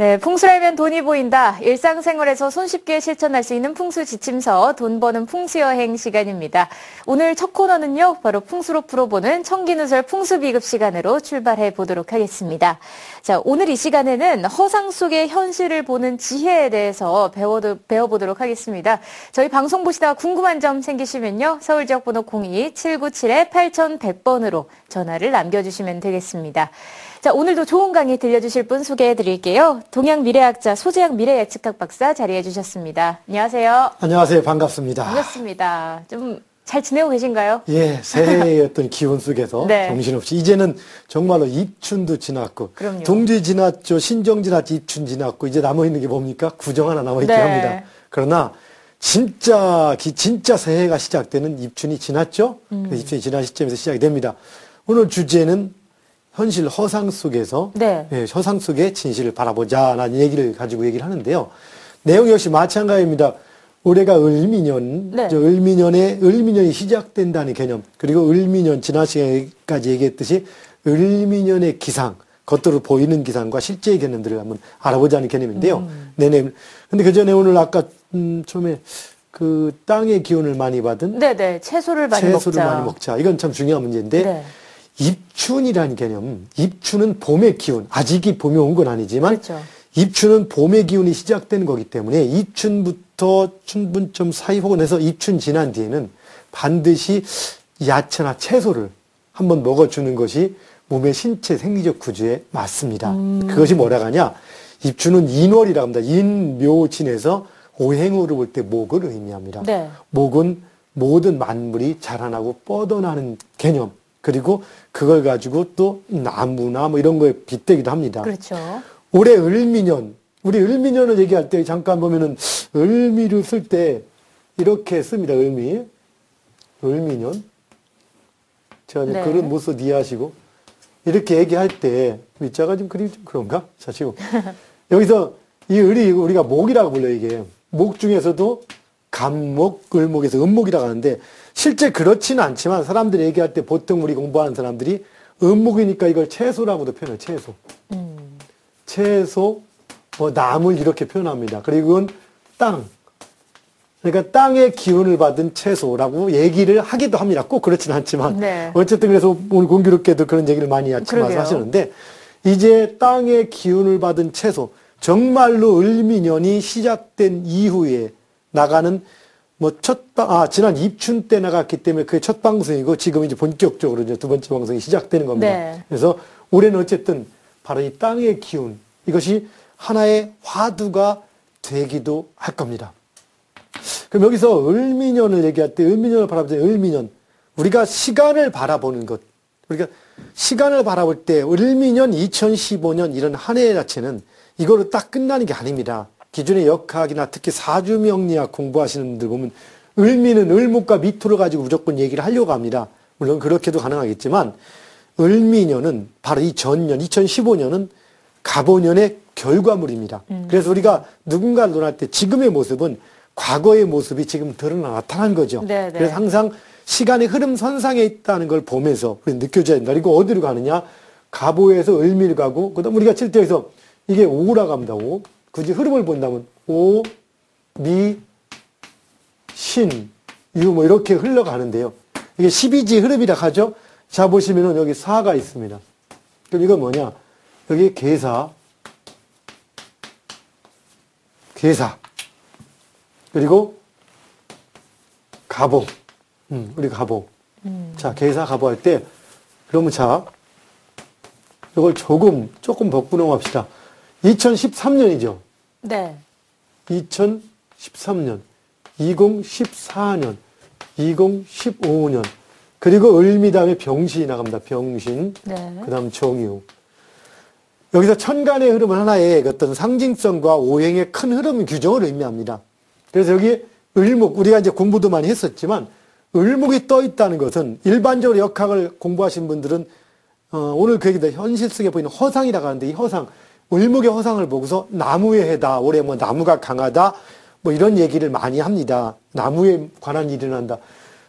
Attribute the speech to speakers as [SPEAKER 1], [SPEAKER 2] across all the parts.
[SPEAKER 1] 네, 풍수라면 돈이 보인다. 일상생활에서 손쉽게 실천할 수 있는 풍수 지침서, 돈 버는 풍수여행 시간입니다. 오늘 첫 코너는요, 바로 풍수로 풀어보는 청기누설 풍수비급 시간으로 출발해 보도록 하겠습니다. 자, 오늘 이 시간에는 허상 속의 현실을 보는 지혜에 대해서 배워보도록 하겠습니다. 저희 방송 보시다가 궁금한 점 생기시면요, 서울지역번호 02-797-8100번으로 전화를 남겨주시면 되겠습니다. 자, 오늘도 좋은 강의 들려주실 분 소개해 드릴게요. 동양미래학자 소재학 미래예측학 박사 자리해 주셨습니다. 안녕하세요.
[SPEAKER 2] 안녕하세요. 반갑습니다.
[SPEAKER 1] 반갑습니다. 좀 잘 지내고 계신가요?
[SPEAKER 2] 예, 새해의 어떤 기운 속에서
[SPEAKER 1] 네.
[SPEAKER 2] 정신없이 이제는 정말로 입춘도 지났고
[SPEAKER 1] 그럼요.
[SPEAKER 2] 동지 지났죠. 신정 지났죠. 입춘 지났고 이제 남아있는 게 뭡니까? 구정 하나 남아있긴
[SPEAKER 1] 네.
[SPEAKER 2] 합니다. 그러나 진짜 새해가 시작되는 입춘이 지났죠. 입춘이 지난 시점에서 시작이 됩니다. 오늘 주제는 현실 허상 속에서
[SPEAKER 1] 네.
[SPEAKER 2] 예, 허상 속의 진실을 바라보자라는 얘기를 가지고 얘기를 하는데요. 내용 역시 마찬가지입니다. 올해가 을미년,
[SPEAKER 1] 네.
[SPEAKER 2] 을미년이 시작된다는 개념, 그리고 을미년, 지난 시간까지 얘기했듯이 을미년의 기상, 겉으로 보이는 기상과 실제의 개념들을 한번 알아보자는 개념인데요. 네네. 근데 그 전에 오늘 아까, 처음에 그 땅의 기운을 많이 받은
[SPEAKER 1] 네네. 채소를 많이
[SPEAKER 2] 먹자. 이건 참 중요한 문제인데,
[SPEAKER 1] 네.
[SPEAKER 2] 입춘이라는 개념, 입춘은 봄의 기운, 아직이 봄이 온 건 아니지만,
[SPEAKER 1] 그렇죠.
[SPEAKER 2] 입춘은 봄의 기운이 시작되는 거기 때문에 입춘부터 춘분점 사이 혹은 해서 입춘 지난 뒤에는 반드시 야채나 채소를 한번 먹어주는 것이 몸의 신체 생리적 구조에 맞습니다. 그것이 뭐라고 하냐? 입춘은 인월이라고 합니다. 인묘진에서 오행으로 볼 때 목을 의미합니다.
[SPEAKER 1] 네.
[SPEAKER 2] 목은 모든 만물이 자라나고 뻗어나는 개념. 그리고 그걸 가지고 또 나무나 뭐 이런 거에 빗대기도 합니다.
[SPEAKER 1] 그렇죠.
[SPEAKER 2] 올해 을미년, 우리 을미년을 얘기할 때 잠깐 보면은 을미를 쓸 때 이렇게 씁니다. 을미년. 제가 이제
[SPEAKER 1] 네.
[SPEAKER 2] 글은 못 써 이해하시고 이렇게 얘기할 때 밑자가 좀 그리 좀 그런가? 자, 지금 여기서 이 을이 우리가 목이라고 불러요. 이게 목 중에서도 간목, 을목에서 음목이라고 하는데 실제 그렇지는 않지만 사람들이 얘기할 때 보통 우리 공부하는 사람들이 음목이니까 이걸 채소라고도 표현해요. 채소, 나물 이렇게 표현합니다. 그리고 이건 땅. 그러니까 땅의 기운을 받은 채소라고 얘기를 하기도 합니다. 꼭 그렇지는 않지만.
[SPEAKER 1] 네.
[SPEAKER 2] 어쨌든 그래서 오늘 공교롭게도 그런 얘기를 많이 아침 와서 하시는데 이제 땅의 기운을 받은 채소, 정말로 을미년이 시작된 이후에 나가는 지난 입춘 때 나갔기 때문에 그게 첫 방송이고 지금 이제 본격적으로 이제 두 번째 방송이 시작되는 겁니다.
[SPEAKER 1] 네.
[SPEAKER 2] 그래서 올해는 어쨌든 바로 이 땅의 기운, 이것이 하나의 화두가 되기도 할 겁니다. 그럼 여기서 을미년을 얘기할 때 을미년을 바라볼 때 을미년, 우리가 시간을 바라보는 것, 우리가 시간을 바라볼 때 을미년 2015년 이런 한 해 자체는 이거로 딱 끝나는 게 아닙니다. 기존의 역학이나 특히 사주명리학 공부하시는 분들 보면 을미는 을목과 미토를 가지고 무조건 얘기를 하려고 합니다. 물론 그렇게도 가능하겠지만 을미년은 바로 이 전년 2015년은 갑오년의 결과물입니다. 그래서 우리가 누군가를 논할 때 지금의 모습은 과거의 모습이 지금 나타난 거죠.
[SPEAKER 1] 네네.
[SPEAKER 2] 그래서 항상 시간의 흐름 선상에 있다는 걸 보면서 우리 느껴져야 된다. 그리고 어디로 가느냐? 갑오에서 을미를 가고 그다음 우리가 칠 때에서 이게 오라고 합니다. 오. 굳이 흐름을 본다면 오, 미, 신, 유 뭐 이렇게 흘러가는데요. 이게 12지 흐름이라 하죠. 자 보시면은 여기 사가 있습니다. 그럼 이건 뭐냐? 여기 계사, 그리고 가보, 우리 가보. 자, 계사 가보 할 때, 그러면 자, 이걸 조금 복분홍합시다. 2013년이죠.
[SPEAKER 1] 네.
[SPEAKER 2] 2013년, 2014년, 2015년, 그리고 을미 다음에 병신이 나갑니다. 병신.
[SPEAKER 1] 네.
[SPEAKER 2] 그 다음 정유. 여기서 천간의 흐름은 하나의 어떤 상징성과 오행의 큰 흐름 규정을 의미합니다. 그래서 여기 을목, 우리가 이제 공부도 많이 했었지만, 을목이 떠 있다는 것은 일반적으로 역학을 공부하신 분들은, 오늘 그 얘기다. 현실 속에 보이는 허상이라고 하는데, 이 허상, 을목의 허상을 보고서 나무의 해다. 올해 뭐 나무가 강하다. 뭐 이런 얘기를 많이 합니다. 나무에 관한 일이 일어난다.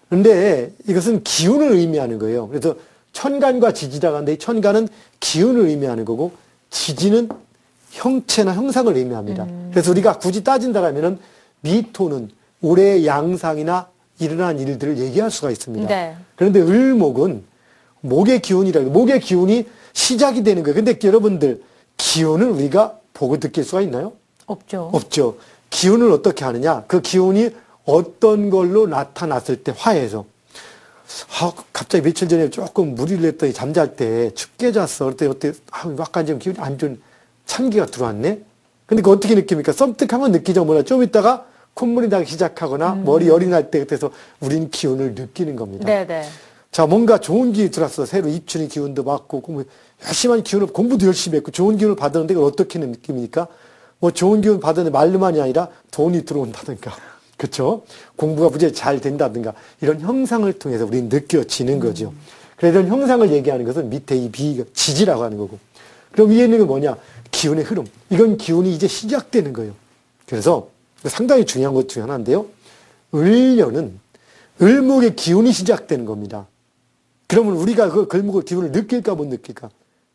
[SPEAKER 2] 그런데 이것은 기운을 의미하는 거예요. 그래서 천간과 지지라고 하는데 이 천간은 기운을 의미하는 거고 지지는 형체나 형상을 의미합니다. 그래서 우리가 굳이 따진다라면은 미토는 올해의 양상이나 일어난 일들을 얘기할 수가 있습니다.
[SPEAKER 1] 네.
[SPEAKER 2] 그런데 을목은 목의 기운이라고, 목의 기운이 시작이 되는 거예요. 근데 여러분들, 기운을 우리가 보고 느낄 수가 있나요?
[SPEAKER 1] 없죠.
[SPEAKER 2] 없죠. 기운을 어떻게 하느냐? 그 기운이 어떤 걸로 나타났을 때 화해에서 갑자기 며칠 전에 조금 무리를 했더니 잠잘 때 춥게 잤어. 그때 약간 좀 기분이 안 좋은 찬기가 들어왔네. 근데 그 어떻게 느낍니까? 썸뜩하면 느끼죠. 뭐라 좀 있다가 콧물이 나기 시작하거나 머리 열이 날 때 그때서 우린 기운을 느끼는 겁니다.
[SPEAKER 1] 네네.
[SPEAKER 2] 자, 뭔가 좋은 기운이 들어왔어. 새로 입춘의 기운도 받고, 뭐 열심히 기운을, 공부도 열심히 했고, 좋은 기운을 받았는데, 그걸 어떻게 느낍니까? 뭐 좋은 기운 받았는데 말로만이 아니라 돈이 들어온다든가, 그쵸? 공부가 무지하게 잘 된다든가, 이런 형상을 통해서 우리는 느껴지는 거죠. 그래서 이런 형상을 얘기하는 것은 밑에 이 지지라고 하는 거고. 그럼 위에 있는 건 뭐냐? 기운의 흐름. 이건 기운이 이제 시작되는 거예요. 그래서 상당히 중요한 것 중에 하나인데요. 을년은 을목의 기운이 시작되는 겁니다. 그러면 우리가 그 을목의 기운을 느낄까 못 느낄까?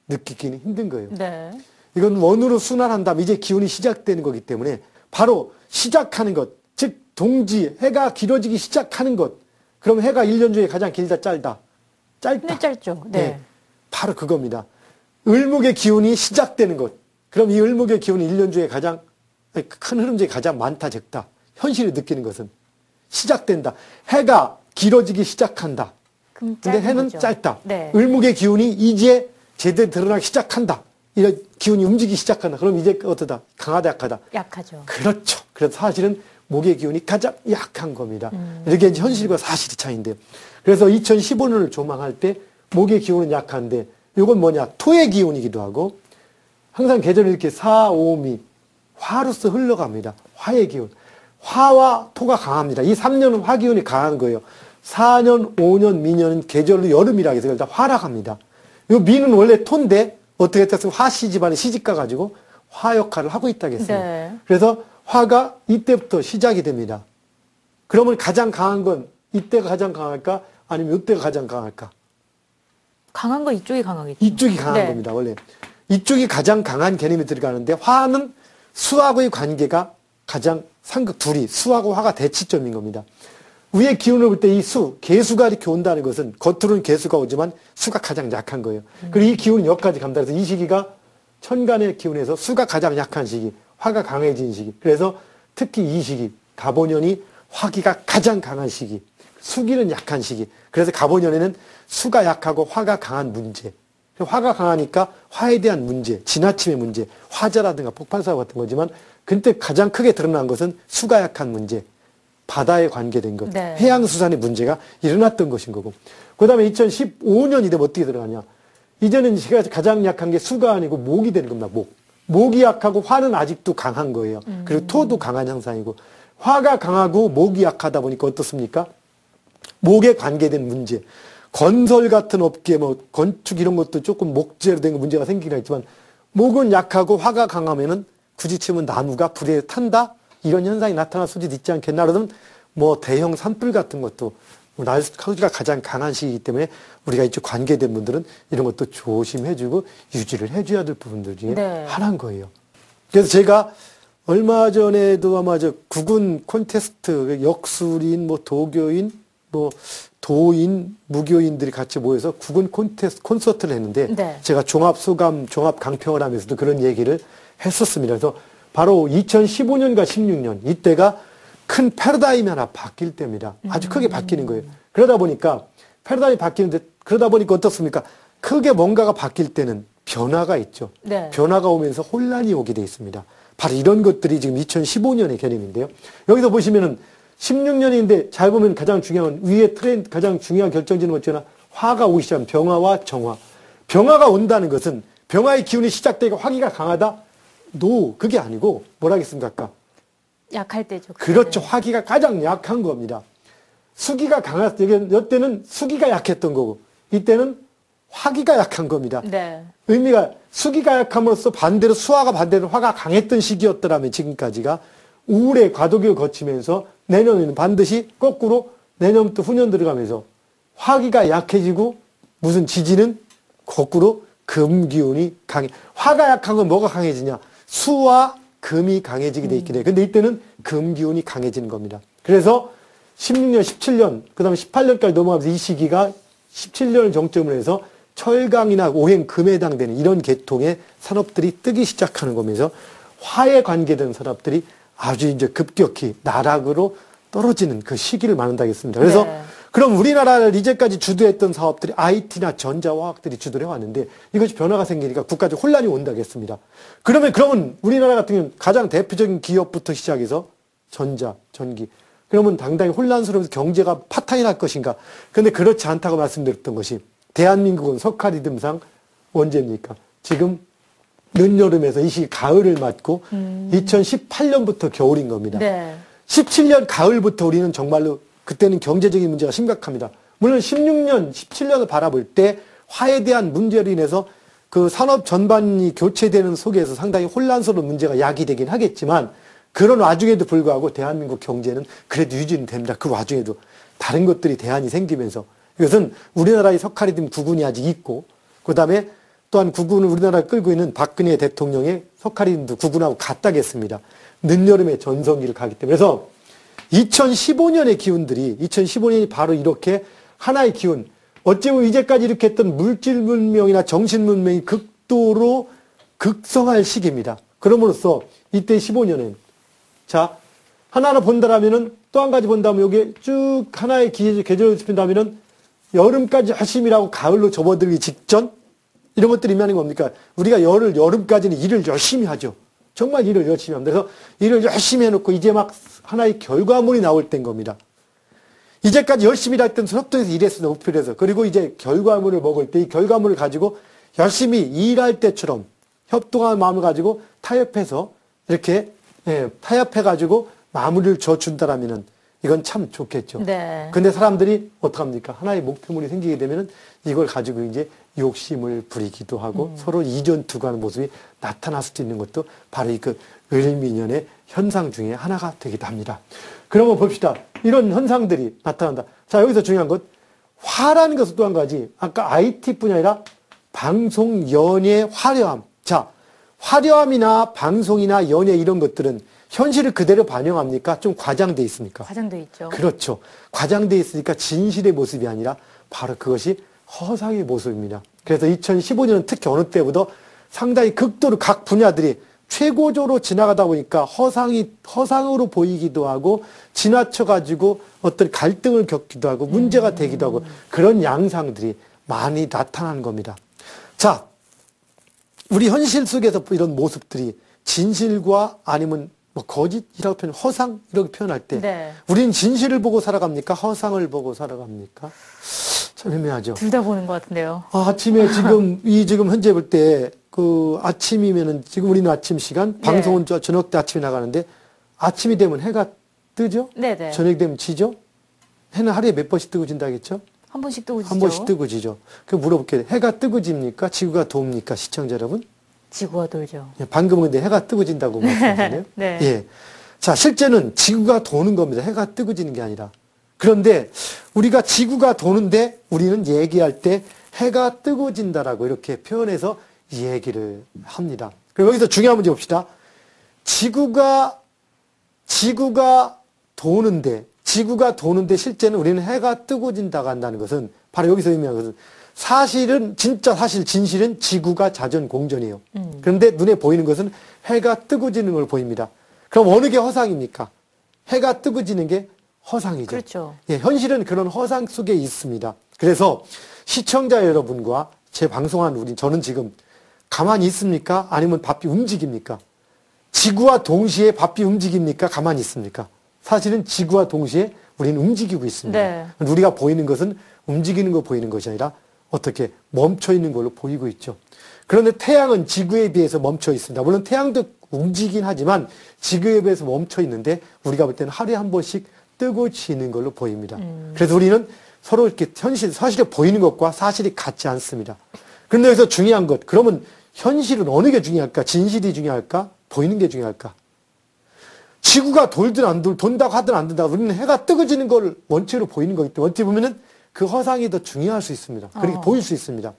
[SPEAKER 2] 느끼기는 힘든 거예요.
[SPEAKER 1] 네.
[SPEAKER 2] 이건 원으로 순환한다면 이제 기운이 시작되는 거기 때문에 바로 시작하는 것, 즉 동지, 해가 길어지기 시작하는 것. 그럼 해가 1년 중에 가장 길다 짧다? 짧다.
[SPEAKER 1] 네, 짧죠. 네.
[SPEAKER 2] 바로 그겁니다. 을목의 기운이 시작되는 것. 그럼 이 을목의 기운이 1년 중에 가장 큰 흐름 중에 가장 많다 적다. 현실을 느끼는 것은 시작된다. 해가 길어지기 시작한다. 근데 해는
[SPEAKER 1] 거죠.
[SPEAKER 2] 짧다.
[SPEAKER 1] 네.
[SPEAKER 2] 을목의 기운이 이제 제대로 드러나기 시작한다. 이런 기운이 움직이기 시작한다. 그럼 이제 어떠다? 강하다, 약하다?
[SPEAKER 1] 약하죠.
[SPEAKER 2] 그렇죠. 그래서 사실은 목의 기운이 가장 약한 겁니다. 이게 이제 현실과 사실의 차이인데요. 그래서 2015년을 조망할 때 목의 기운은 약한데 이건 뭐냐? 토의 기운이기도 하고 항상 계절을 이렇게 사, 오, 미 화로서 흘러갑니다. 화의 기운. 화와 토가 강합니다. 이 3년은 화 기운이 강한 거예요. 4년, 5년, 미년은 계절로 여름이라 해서 일단 화락합니다. 이 미는 원래 토인데 어떻게 했다면 화씨 집안에 시집가 가지고 화 역할을 하고 있다겠어요.
[SPEAKER 1] 네.
[SPEAKER 2] 그래서 화가 이때부터 시작이 됩니다. 그러면 가장 강한 건 이때가 가장 강할까? 아니면 이때가 가장 강할까?
[SPEAKER 1] 강한 거 이쪽이 강하겠죠.
[SPEAKER 2] 이쪽이 강한
[SPEAKER 1] 네.
[SPEAKER 2] 겁니다. 원래 이쪽이 가장 강한 개념이 들어가는데 화는 수하고의 관계가 가장 상극 둘이 수하고 화가 대치점인 겁니다. 위에 기운을 볼 때 이 수, 개수가 이렇게 온다는 것은 겉으로는 개수가 오지만 수가 가장 약한 거예요. 그리고 이 기운은 여기까지 갑니다. 그래서 이 시기가 천간의 기운에서 수가 가장 약한 시기, 화가 강해진 시기. 그래서 특히 이 시기, 갑오년이 화기가 가장 강한 시기, 수기는 약한 시기. 그래서 갑오년에는 수가 약하고 화가 강한 문제. 화가 강하니까 화에 대한 문제, 지나침의 문제, 화재라든가 폭발사고 같은 거지만 그때 가장 크게 드러난 것은 수가 약한 문제, 바다에 관계된 것,
[SPEAKER 1] 네.
[SPEAKER 2] 해양수산의 문제가 일어났던 것인 거고. 그 다음에 2015년이 되면 어떻게 들어가냐. 이제는 제가 가장 약한 게 수가 아니고 목이 되는 겁니다. 목. 목이 약하고 화는 아직도 강한 거예요. 그리고 토도 강한 형상이고. 화가 강하고 목이 약하다 보니까 어떻습니까? 목에 관계된 문제. 건설 같은 업계, 뭐 건축 이런 것도 조금 목재로 된 문제가 생기긴 했지만 목은 약하고 화가 강하면은 굳이 치면 나무가 불에 탄다? 이런 현상이 나타날 수도 있지 않겠나. 그러면 뭐 대형 산불 같은 것도 날씨가 가장 강한 시기이기 때문에 우리가 이쪽 관계된 분들은 이런 것도 조심해주고 유지를 해줘야 될 부분들 중에
[SPEAKER 1] 네.
[SPEAKER 2] 하나인 거예요. 그래서 제가 얼마 전에도 아마 저 국군 콘테스트 역술인, 뭐 도교인, 뭐 도인, 무교인들이 같이 모여서 국군 콘테스트 콘서트를 했는데
[SPEAKER 1] 네.
[SPEAKER 2] 제가 종합 소감, 종합 강평을 하면서도 그런 얘기를 했었습니다. 그래서 바로 2015년과 16년 이때가 큰 패러다임이 하나 바뀔 때입니다. 아주 크게 바뀌는 거예요. 그러다 보니까 패러다임이 바뀌는데 그러다 보니까 어떻습니까? 크게 뭔가가 바뀔 때는 변화가 있죠.
[SPEAKER 1] 네.
[SPEAKER 2] 변화가 오면서 혼란이 오게 돼 있습니다. 바로 이런 것들이 지금 2015년의 개념인데요. 여기서 보시면은 16년인데 잘 보면 가장 중요한 위에 트렌드 가장 중요한 결정지는 것 중에 하나 화가 오기 시작하면 병화와 정화. 병화가 온다는 것은 병화의 기운이 시작되고 화기가 강하다? 노, 그게 아니고 뭐라겠습니까? 아까?
[SPEAKER 1] 약할 때죠.
[SPEAKER 2] 그렇죠. 화기가 가장 약한 겁니다. 수기가 강할 때, 이때는 수기가 약했던 거고, 이때는 화기가 약한 겁니다.
[SPEAKER 1] 네.
[SPEAKER 2] 의미가 수기가 약함으로써 반대로 수화가 반대로 화가 강했던 시기였더라면 지금까지가 우울의 과도기를 거치면서 내년에는 반드시 거꾸로 내년부터 후년 들어가면서 화기가 약해지고 무슨 지지는 거꾸로 금기운이 강해. 화가 약한 건 뭐가 강해지냐? 수와 금이 강해지게 돼 있긴 해요. 근데 이때는 금 기운이 강해지는 겁니다. 그래서 16년, 17년, 그 다음에 18년까지 넘어가면서 이 시기가 17년을 정점으로 해서 철강이나 오행, 금에 해당되는 이런 계통의 산업들이 뜨기 시작하는 거면서 화에 관계된 산업들이 아주 이제 급격히 나락으로 떨어지는 그 시기를 말한다겠습니다. 그래서
[SPEAKER 1] 네.
[SPEAKER 2] 그럼 우리나라를 이제까지 주도했던 사업들이 IT나 전자화학들이 주도를 해왔는데 이것이 변화가 생기니까 국가적 혼란이 온다겠습니다. 그러면 우리나라 같은 경우는 가장 대표적인 기업부터 시작해서 전자, 전기. 그러면 당당히 혼란스러워서 경제가 파탄이 날 것인가. 그런데 그렇지 않다고 말씀드렸던 것이 대한민국은 석가리듬상 언제입니까? 지금 늦여름에서 이 시기 가을을 맞고 2018년부터 겨울인 겁니다.
[SPEAKER 1] 네.
[SPEAKER 2] 17년 가을부터 우리는 정말로 그때는 경제적인 문제가 심각합니다. 물론 16년, 17년을 바라볼 때 화에 대한 문제로 인해서 그 산업 전반이 교체되는 속에서 상당히 혼란스러운 문제가 야기되긴 하겠지만 그런 와중에도 불구하고 대한민국 경제는 그래도 유지는 됩니다. 그 와중에도 다른 것들이 대안이 생기면서 이것은 우리나라의 석가리듬 구군이 아직 있고 그 다음에 또한 구군을 우리나라에 끌고 있는 박근혜 대통령의 석가리듬도 구군하고 같다겠습니다. 늦여름에 전성기를 가기 때문에 그래서 2015년의 기운들이 2015년이 바로 이렇게 하나의 기운 어찌 보면 이제까지 이렇게 했던 물질 문명이나 정신 문명이 극도로 극성할 시기입니다. 그럼으로써 이때 15년엔 자 하나하나 본다라면은 또 한 가지 본다면 여기에 쭉 하나의 계절을 짚는다면은 여름까지 열심히 일하고 가을로 접어들기 직전 이런 것들이 의미하는 겁니까? 우리가 여름까지는 일을 열심히 하죠. 정말 일을 열심히 합니다. 그래서 일을 열심히 해놓고 이제 막 하나의 결과물이 나올 때인 겁니다. 이제까지 열심히 일했던 협동에서 일했으면 목표를 해서 그리고 이제 결과물을 먹을 때 이 결과물을 가지고 열심히 일할 때처럼 협동한 마음을 가지고 타협해서 이렇게 타협해가지고 마무리를 져준다라면은 이건 참 좋겠죠.
[SPEAKER 1] 네.
[SPEAKER 2] 근데 사람들이 어떡합니까? 하나의 목표물이 생기게 되면은 이걸 가지고 이제 욕심을 부리기도 하고 서로 이전투구하는 모습이 나타날 수도 있는 것도 바로 이 그 을미년의 현상 중에 하나가 되기도 합니다. 그러면 봅시다. 이런 현상들이 나타난다. 자, 여기서 중요한 것, 화라는 것은 또 한 가지. 아까 IT뿐이 아니라 방송, 연예, 화려함. 자, 화려함이나 방송이나 연예 이런 것들은 현실을 그대로 반영합니까? 좀 과장돼 있습니까?
[SPEAKER 1] 과장돼 있죠.
[SPEAKER 2] 그렇죠. 과장돼 있으니까 진실의 모습이 아니라 바로 그것이 허상의 모습입니다. 그래서 2015년은 특히 어느 때보다 상당히 극도로 각 분야들이 최고조로 지나가다 보니까 허상으로 보이기도 하고 지나쳐가지고 어떤 갈등을 겪기도 하고 문제가 되기도 하고 그런 양상들이 많이 나타나는 겁니다. 자, 우리 현실 속에서 이런 모습들이 진실과 아니면 뭐 거짓이라고 허상 이렇게 표현할 때
[SPEAKER 1] 네.
[SPEAKER 2] 우리는 진실을 보고 살아갑니까? 허상을 보고 살아갑니까? 참 애매하죠.
[SPEAKER 1] 둘 다 보는 것 같은데요.
[SPEAKER 2] 아침에 지금 현재 볼 때 그 아침이면은 지금 우리는 아침 시간 방송은 저녁 때 아침에 나가는데 아침이 되면 해가 뜨죠?
[SPEAKER 1] 네네.
[SPEAKER 2] 저녁 되면 지죠? 해는 하루에 몇 번씩 뜨고 진다겠죠?
[SPEAKER 1] 한 번씩 뜨고 지죠.
[SPEAKER 2] 한 번씩 뜨고 지죠. 그 물어볼게요. 해가 뜨고 집니까? 지구가 돕니까? 시청자 여러분?
[SPEAKER 1] 지구가 돌죠.
[SPEAKER 2] 예, 방금 근데 해가 뜨고 진다고 말씀하셨네요.
[SPEAKER 1] 네.
[SPEAKER 2] 예. 자, 실제는 지구가 도는 겁니다. 해가 뜨고 지는 게 아니라. 그런데 우리가 지구가 도는데 우리는 얘기할 때 해가 뜨고 진다라고 이렇게 표현해서 얘기를 합니다. 그리고 여기서 중요한 문제 봅시다. 지구가 도는데 실제는 우리는 해가 뜨고 진다고 한다는 것은 바로 여기서 의미하는 것은 진실은 지구가 자전공전이에요. 그런데 눈에 보이는 것은 해가 뜨고 지는 걸 보입니다. 그럼 어느 게 허상입니까? 해가 뜨고 지는 게 허상이죠.
[SPEAKER 1] 그렇죠.
[SPEAKER 2] 예, 현실은 그런 허상 속에 있습니다. 그래서 시청자 여러분과 제 방송하는 저는 지금 가만히 있습니까? 아니면 바삐 움직입니까? 지구와 동시에 바삐 움직입니까? 가만히 있습니까? 사실은 지구와 동시에 우리는 움직이고 있습니다.
[SPEAKER 1] 네.
[SPEAKER 2] 우리가 보이는 것은 움직이는 거 보이는 것이 아니라 어떻게 멈춰 있는 걸로 보이고 있죠. 그런데 태양은 지구에 비해서 멈춰 있습니다. 물론 태양도 움직이긴 하지만 지구에 비해서 멈춰 있는데 우리가 볼 때는 하루에 한 번씩 뜨고 지는 걸로 보입니다. 그래서 우리는 서로 이렇게 사실에 보이는 것과 사실이 같지 않습니다. 그런데 여기서 중요한 것, 그러면 현실은 어느 게 중요할까? 진실이 중요할까? 보이는 게 중요할까? 지구가 돌든 안 돈다고 하든 안 된다고 우리는 해가 뜨거지는 걸 원체로 보이는 거기 때문에 어떻게 보면은 그 허상이 더 중요할 수 있습니다. 그렇게 보일 수 있습니다.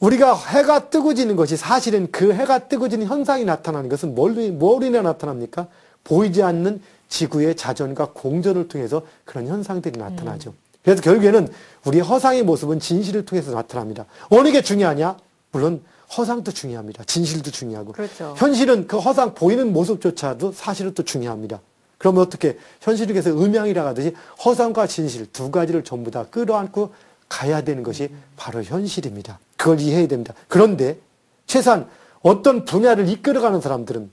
[SPEAKER 2] 우리가 해가 뜨고 지는 것이 사실은 그 해가 뜨고 지는 현상이 나타나는 것은 뭘 인해 나타납니까? 보이지 않는 지구의 자전과 공전을 통해서 그런 현상들이 나타나죠. 그래서 결국에는 우리 허상의 모습은 진실을 통해서 나타납니다. 어느 게 중요하냐? 물론 허상도 중요합니다. 진실도 중요하고.
[SPEAKER 1] 그렇죠.
[SPEAKER 2] 현실은 그 허상 보이는 모습조차도 사실은 또 중요합니다. 그러면 어떻게 현실에서 음양이라 하듯이 허상과 진실 두 가지를 전부 다 끌어안고 가야 되는 것이 바로 현실입니다. 그걸 이해해야 됩니다. 그런데 최소한 어떤 분야를 이끌어가는 사람들은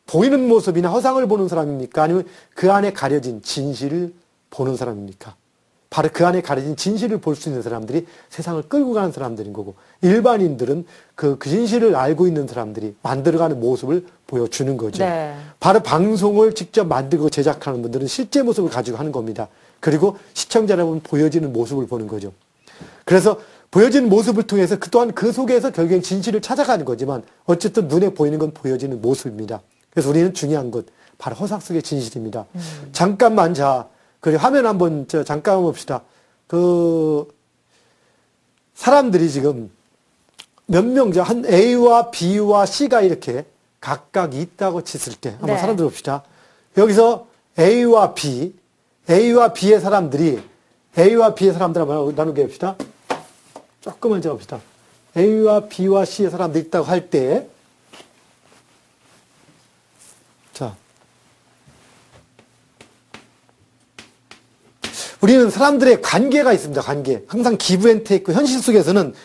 [SPEAKER 2] 보이는 모습이나 허상을 보는 사람입니까? 아니면 그 안에 가려진 진실을 보는 사람입니까? 바로 그 안에 가려진 진실을 볼 수 있는 사람들이 세상을 끌고 가는 사람들인 거고, 일반인들은 그 진실을 알고 있는 사람들이 만들어가는 모습을 보여주는 거죠.
[SPEAKER 1] 네.
[SPEAKER 2] 바로 방송을 직접 만들고 제작하는 분들은 실제 모습을 가지고 하는 겁니다. 그리고 시청자 여러분 보여지는 모습을 보는 거죠. 그래서 보여지는 모습을 통해서 또한 그 속에서 결국엔 진실을 찾아가는 거지만 어쨌든 눈에 보이는 건 보여지는 모습입니다. 그래서 우리는 중요한 것 바로 허상 속의 진실입니다. 잠깐만 그 화면 한번 잠깐 봅시다. 그 사람들이 지금 몇 명, 한 A와 B와 C가 이렇게 각각 있다고 쳤을 때 한번
[SPEAKER 1] 네.
[SPEAKER 2] 사람들 봅시다. 여기서 A와 B의 사람들이 A와 B의 사람들 한번 나누게 합시다. 조금만 잡읍시다. A와 B와 C의 사람들이 있다고 할 때, 자, 우리는 사람들의 관계가 있습니다. 관계. 항상 기브 앤 테이크. 현실 속에서는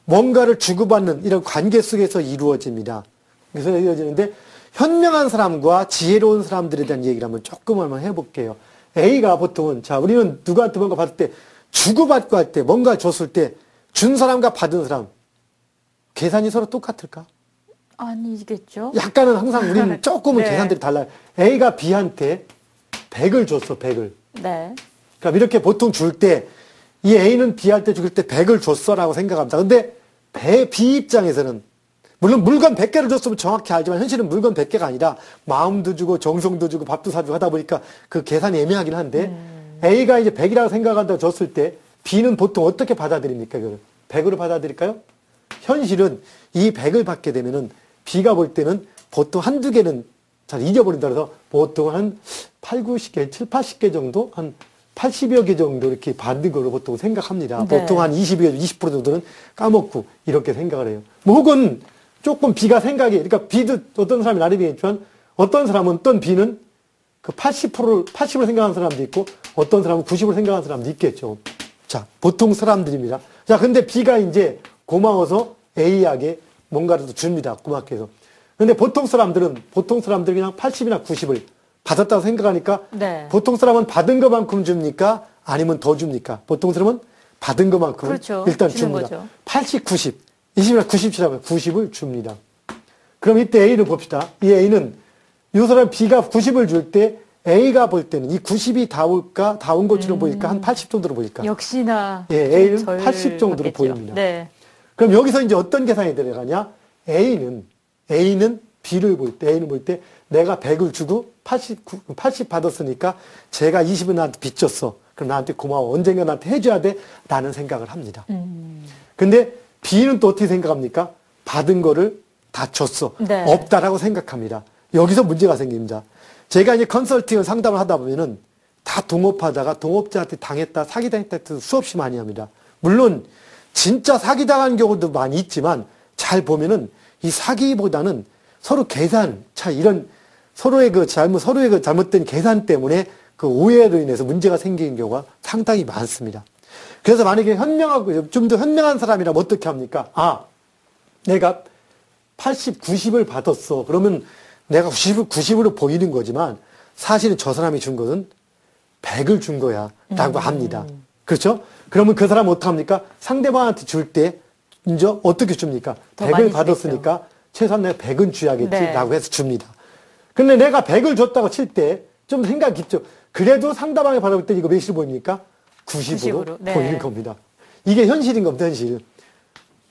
[SPEAKER 2] 뭔가를 주고받는 이런 관계 속에서 이루어집니다. 그래서 이루어지는데 현명한 사람과 지혜로운 사람들에 대한 얘기를 한번 해볼게요. A가 보통은 우리는 누구한테 뭔가 받을 때 주고받고 할 때 뭔가 줬을 때 준 사람과 받은 사람 계산이 서로 똑같을까?
[SPEAKER 1] 아니겠죠.
[SPEAKER 2] 약간은 항상 우리는 조금은
[SPEAKER 1] 네.
[SPEAKER 2] 계산들이 달라요. A가 B한테 100을 줬어. 100을.
[SPEAKER 1] 네.
[SPEAKER 2] 그럼 이렇게 보통 줄 때, 이 A는 B한테 줄 때 100을 줬어라고 생각합니다. 근데 B 입장에서는, 물론 물건 100개를 줬으면 정확히 알지만 현실은 물건 100개가 아니라 마음도 주고 정성도 주고 밥도 사주고 하다 보니까 그 계산이 애매하긴 한데, A가 이제 100이라고 생각한다고 줬을 때, B는 보통 어떻게 받아들입니까? 그걸 100으로 받아들일까요? 현실은 이 100을 받게 되면은 B가 볼 때는 보통 한두 개는 잘 잊어버린다 그래서 보통 한 8, 90개, 7, 80개 정도, 한 80여 개 정도 이렇게 받는 걸로 보통 생각합니다.
[SPEAKER 1] 네.
[SPEAKER 2] 보통 한 20% 정도는 까먹고 이렇게 생각을 해요. 뭐 혹은 조금 B가 그러니까 B도 어떤 사람이 나름이겠지만 어떤 사람은 어떤 B는 그 80% 생각하는 사람도 있고 어떤 사람은 90% 생각하는 사람도 있겠죠. 자, 보통 사람들입니다. 자, 근데 B가 이제 고마워서 A에게 뭔가를 또 줍니다. 고맙게 해서. 근데 보통 사람들은 그냥 80이나 90을 받았다고 생각하니까
[SPEAKER 1] 네.
[SPEAKER 2] 보통 사람은 받은 것만큼 줍니까? 아니면 더 줍니까? 보통 사람은 받은 것만큼
[SPEAKER 1] 그렇죠.
[SPEAKER 2] 일단
[SPEAKER 1] 주는
[SPEAKER 2] 줍니다.
[SPEAKER 1] 거죠.
[SPEAKER 2] 80, 90. 20이나 90이라면 90을 줍니다. 그럼 이때 A를 봅시다. 이 A는 이 사람 B가 90을 줄 때 A가 볼 때는 이 90이 다운 것처럼 보일까? 한 80 정도로 보일까?
[SPEAKER 1] 역시나
[SPEAKER 2] 예, A는
[SPEAKER 1] 절
[SPEAKER 2] 80 정도로
[SPEAKER 1] 받겠죠.
[SPEAKER 2] 보입니다.
[SPEAKER 1] 네.
[SPEAKER 2] 그럼 여기서 이제 어떤 계산이 들어가냐? A는 B를 볼 때, A는 볼 때 내가 100을 주고 80 받았으니까 제가 20은 나한테 빚졌어. 그럼 나한테 고마워. 언젠가 나한테 해줘야 돼. 라는 생각을 합니다. 근데 B는 또 어떻게 생각합니까? 받은 거를 다 줬어.
[SPEAKER 1] 네.
[SPEAKER 2] 없다라고 생각합니다. 여기서 문제가 생깁니다. 제가 이제 컨설팅을 상담을 하다 보면은 다 동업하다가 동업자한테 당했다, 사기당했다 수없이 많이 합니다. 물론 진짜 사기당한 경우도 많이 있지만 잘 보면은 이 사기보다는 서로 계산, 이런 서로의 그 잘못된 계산 때문에 그 오해로 인해서 문제가 생기는 경우가 상당히 많습니다. 그래서 만약에 좀 더 현명한 사람이라면 어떻게 합니까? 내가 80, 90을 받았어. 그러면 내가 90으로 보이는 거지만 사실은 저 사람이 준 것은 100을 준 거야. 라고 합니다. 그렇죠? 그러면 그 사람은 어떻게 합니까? 상대방한테 줄 때, 이제 어떻게 줍니까?
[SPEAKER 1] 더
[SPEAKER 2] 100을
[SPEAKER 1] 많이
[SPEAKER 2] 받았으니까 최소한 내가 100은 줘야겠지.
[SPEAKER 1] 네.
[SPEAKER 2] 라고 해서 줍니다. 근데 내가 100을 줬다고 칠 때 좀 생각 깊죠? 그래도 상대방이 받아볼 때 이거 몇으로 보입니까? 90으로
[SPEAKER 1] 네.
[SPEAKER 2] 보이는 겁니다. 이게 현실인 겁니다, 현실.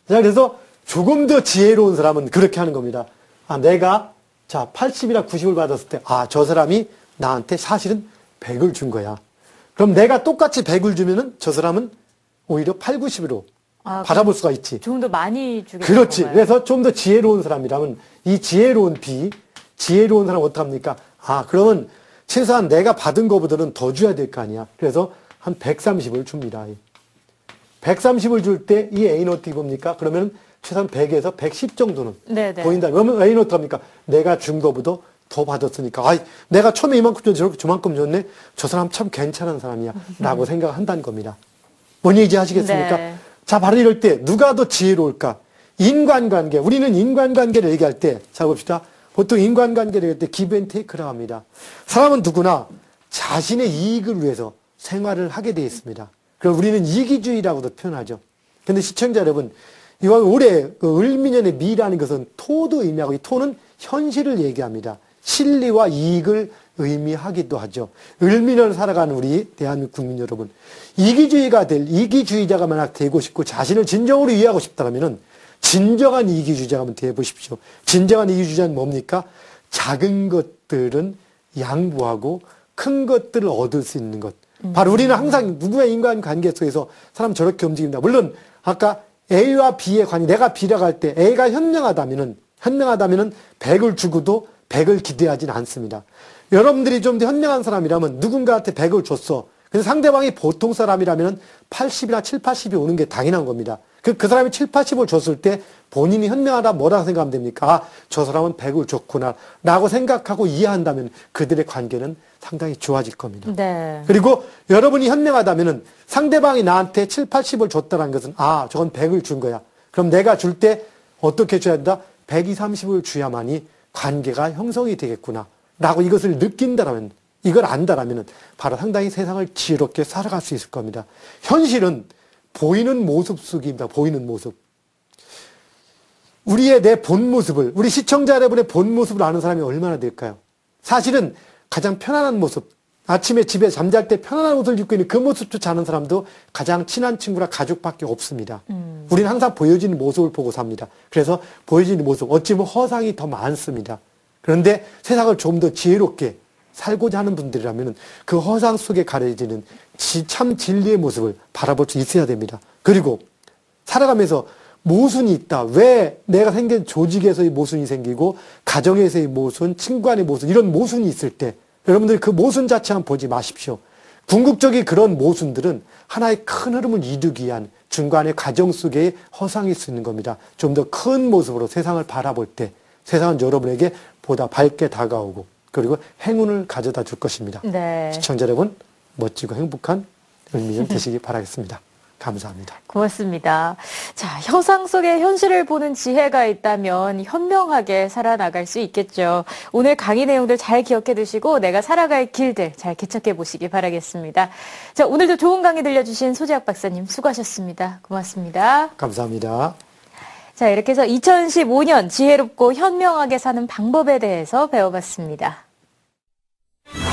[SPEAKER 2] 자, 그래서 조금 더 지혜로운 사람은 그렇게 하는 겁니다. 내가 80이나 90을 받았을 때, 저 사람이 나한테 사실은 100을 준 거야. 그럼 내가 똑같이 100을 주면은 저 사람은 오히려 8, 90으로 받아볼 수가 있지.
[SPEAKER 1] 좀 더 많이 주게
[SPEAKER 2] 그렇지.
[SPEAKER 1] 되는 건가요?
[SPEAKER 2] 그래서 좀 더 지혜로운 사람이라면 이 지혜로운 지혜로운 사람 어떡합니까? 그러면 최소한 내가 받은 것보다는 더 줘야 될 거 아니야. 그래서 한 130을 줍니다. 130을 줄 때 이 A는 어떻게 봅니까? 그러면 최소한 100에서 110 정도는
[SPEAKER 1] 네네.
[SPEAKER 2] 보인다. 그러면 A는 어떡합니까? 내가 준 것보다 더 받았으니까. 내가 처음에 이만큼 줬는데 저만큼 줬네? 저 사람 참 괜찮은 사람이야. 라고 생각한다는 겁니다. 뭔 얘기인지 아시겠습니까?
[SPEAKER 1] 네.
[SPEAKER 2] 자, 바로 이럴 때 누가 더 지혜로울까? 인간관계. 우리는 인간관계를 얘기할 때, 자 봅시다. 보통 인간관계를 얘기할 때 기브앤테이크라고 합니다. 사람은 누구나 자신의 이익을 위해서 생활을 하게 되어 있습니다. 그럼 우리는 이기주의라고도 표현하죠. 근데 시청자 여러분, 이와 올해 그 을미년의 미라는 것은 토도 의미하고 이 토는 현실을 얘기합니다. 실리와 이익을 의미하기도 하죠. 을미년을 살아가는 우리 대한민국 국민 여러분, 이기주의자가 만약 되고 싶고 자신을 진정으로 이해하고 싶다면 진정한 이기주의자가 한번 되어보십시오. 진정한 이기주의자는 뭡니까? 작은 것들은 양보하고 큰 것들을 얻을 수 있는 것. 바로 우리는 항상 누구의 인간관계 속에서 사람 저렇게 움직입니다. 물론 아까 A와 B의 관계, 내가 B라고 할 때 A가 현명하다면은 100을 주고도 100을 기대하지는 않습니다. 여러분들이 좀 더 현명한 사람이라면 누군가한테 100을 줬어. 근데 상대방이 보통 사람이라면 80이나 7, 80이 오는 게 당연한 겁니다. 그 사람이 7, 80을 줬을 때 본인이 현명하다 뭐라고 생각하면 됩니까? 저 사람은 100을 줬구나 라고 생각하고 이해한다면 그들의 관계는 상당히 좋아질 겁니다.
[SPEAKER 1] 네.
[SPEAKER 2] 그리고 여러분이 현명하다면 상대방이 나한테 7, 80을 줬다는 것은 저건 100을 준 거야. 그럼 내가 줄 때 어떻게 줘야 된다? 120, 30을 줘야만이 관계가 형성이 되겠구나 라고 이것을 느낀다라면, 이걸 안다라면 바로 상당히 세상을 지혜롭게 살아갈 수 있을 겁니다. 현실은 보이는 모습 속입니다. 보이는 모습. 내 본 모습을, 우리 시청자 여러분의 본 모습을 아는 사람이 얼마나 될까요? 사실은 가장 편안한 모습, 아침에 집에 잠잘 때 편안한 옷을 입고 있는 그 모습조차 아는 사람도 가장 친한 친구나 가족밖에 없습니다. 우리는 항상 보여지는 모습을 보고 삽니다. 그래서 보여지는 모습, 어찌 보면 허상이 더 많습니다. 그런데 세상을 좀 더 지혜롭게 살고자 하는 분들이라면 그 허상 속에 가려지는 참 진리의 모습을 바라볼 수 있어야 됩니다. 그리고 살아가면서 모순이 있다. 왜 내가 생긴 조직에서의 모순이 생기고 가정에서의 모순, 친구 간의 모순, 이런 모순이 있을 때 여러분들이 그 모순 자체 한번 보지 마십시오. 궁극적인 그런 모순들은 하나의 큰 흐름을 이루기 위한 중간에 가정 속의 허상일 수 있는 겁니다. 좀 더 큰 모습으로 세상을 바라볼 때 세상은 여러분에게 보다 밝게 다가오고 그리고 행운을 가져다 줄 것입니다.
[SPEAKER 1] 네.
[SPEAKER 2] 시청자 여러분, 멋지고 행복한 을미년 되시기 바라겠습니다. 감사합니다.
[SPEAKER 1] 고맙습니다. 자, 허상 속에 현실을 보는 지혜가 있다면 현명하게 살아나갈 수 있겠죠. 오늘 강의 내용들 잘 기억해 두시고 내가 살아갈 길들 잘 개척해 보시기 바라겠습니다. 자, 오늘도 좋은 강의 들려주신 소재학 박사님 수고하셨습니다. 고맙습니다.
[SPEAKER 2] 감사합니다.
[SPEAKER 1] 자, 이렇게 해서 2015년 지혜롭고 현명하게 사는 방법에 대해서 배워봤습니다.